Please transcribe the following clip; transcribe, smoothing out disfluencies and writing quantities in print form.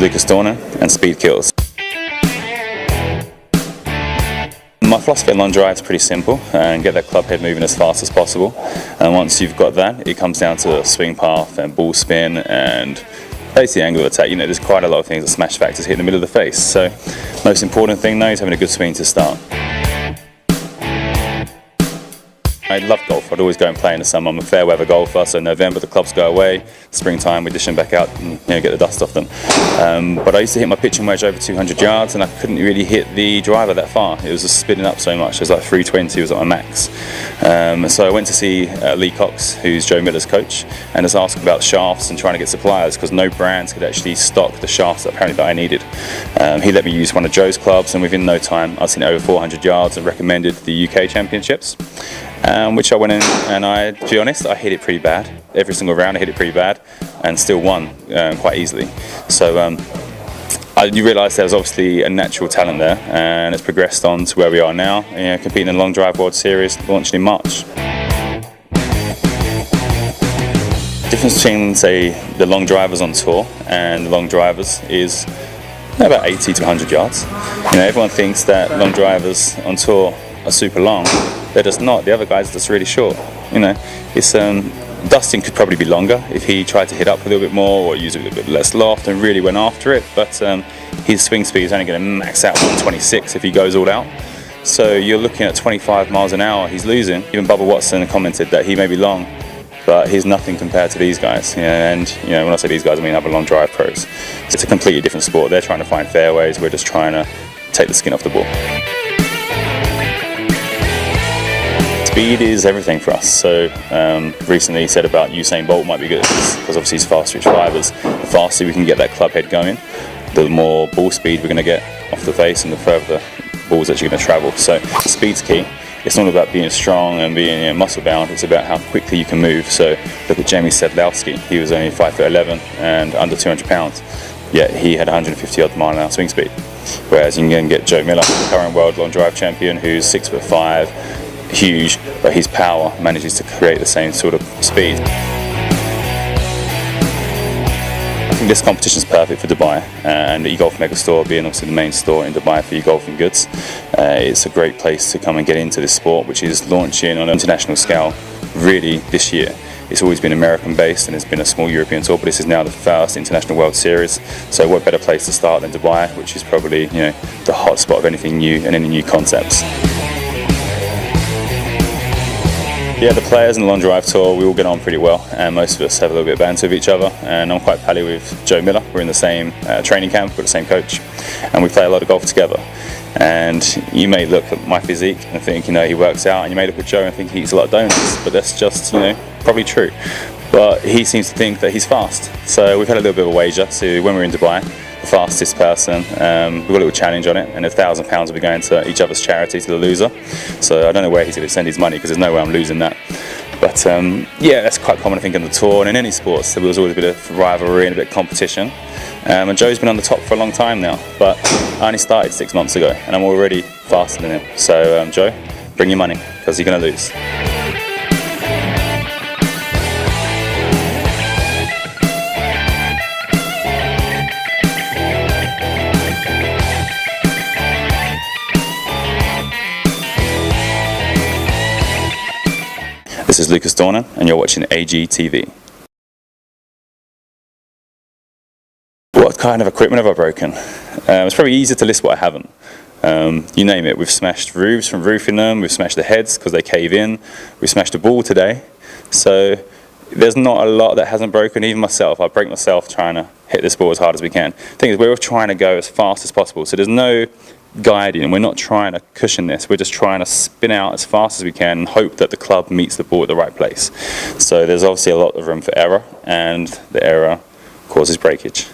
Lucas Dornan, and speed kills. My philosophy on long drive is pretty simple, and get that club head moving as fast as possible. And once you've got that, it comes down to swing path and ball spin and basically angle of attack. You know, there's quite a lot of things that smash factors hit in the middle of the face. So, most important thing though is having a good swing to start. I love golf. I'd always go and play in the summer. I'm a fair weather golfer, so in November the clubs go away, springtime we dish them back out and get the dust off them. But I used to hit my pitching wedge over 200 yards and I couldn't really hit the driver that far. It was just spinning up so much. It was like 320 was at my max. So I went to see Lee Cox, who's Joe Miller's coach, and just asked about shafts and trying to get suppliers because no brands could actually stock the shafts that apparently that I needed. He let me use one of Joe's clubs, and within no time I was hitting over 400 yards and recommended the UK Championships. Which I went in and to be honest, I hit it pretty bad. Every single round I hit it pretty bad and still won quite easily. So you realise there's obviously a natural talent there, and it's progressed on to where we are now, competing in the Long Drive World Series launching in March. The difference between, say, the long drivers on tour and the long drivers is about 80 to 100 yards. Everyone thinks that long drivers on tour are super long. They're just not. The other guys are just really short. It's Dustin could probably be longer if he tried to hit up a little bit more or use a little bit less loft and really went after it. But his swing speed is only going to max out 126 if he goes all out. So you're looking at 25 miles an hour. He's losing. Even Bubba Watson commented that he may be long, but he's nothing compared to these guys. And when I say these guys, I mean other long drive pros. It's a completely different sport. They're trying to find fairways. We're just trying to take the skin off the ball. Speed is everything for us. So recently he said about Usain Bolt might be good because obviously he's fast switch drivers. The faster we can get that club head going, the more ball speed we're going to get off the face and the further the ball's actually going to travel. So speed's key. It's not about being strong and being muscle bound, it's about how quickly you can move. So look at Jamie Sedlowski. He was only 5'11" and under 200 pounds, yet he had 150 odd mile an hour swing speed. Whereas you can get Joe Miller, the current world long drive champion, who's 6'5", huge, but his power manages to create the same sort of speed. I think this competition is perfect for Dubai, and the eGolf Megastore being obviously the main store in Dubai for e-golfing goods, it's a great place to come and get into this sport, which is launching on an international scale really this year. It's always been American based and it's been a small European tour, but this is now the first International World Series. So what better place to start than Dubai, which is probably the hot spot of anything new and any new concepts. Yeah, the players in the Long Drive Tour, we all get on pretty well, and most of us have a little bit of banter with each other, and I'm quite pally with Joe Miller. We're in the same training camp, we've got the same coach, and we play a lot of golf together. And you may look at my physique and think, he works out, and you may look at Joe and think he eats a lot of donuts, but that's just, probably true. But he seems to think that he's fast. So we've had a little bit of a wager to, when we're in Dubai, the fastest person, we've got a little challenge on it, and £1,000 will be going to each other's charity to the loser. So I don't know where he's going to send his money because there's no way I'm losing that. But yeah, that's quite common I think in the tour and in any sports. There was always a bit of rivalry and a bit of competition. And Joe's been on the top for a long time now, but I only started 6 months ago and I'm already faster than him. So Joe, bring your money because you're going to lose. This is Lucas Dornan, and you're watching AGTV. What kind of equipment have I broken? It's probably easier to list what I haven't. You name it. We've smashed roofs from roofing them, we've smashed the heads because they cave in, we smashed a ball today. So there's not a lot that hasn't broken. Even myself, I break myself trying to hit this ball as hard as we can. The thing is, we're trying to go as fast as possible, so there's no guiding. We're not trying to cushion this, we're just trying to spin out as fast as we can and hope that the club meets the ball at the right place. So there's obviously a lot of room for error, and the error causes breakage.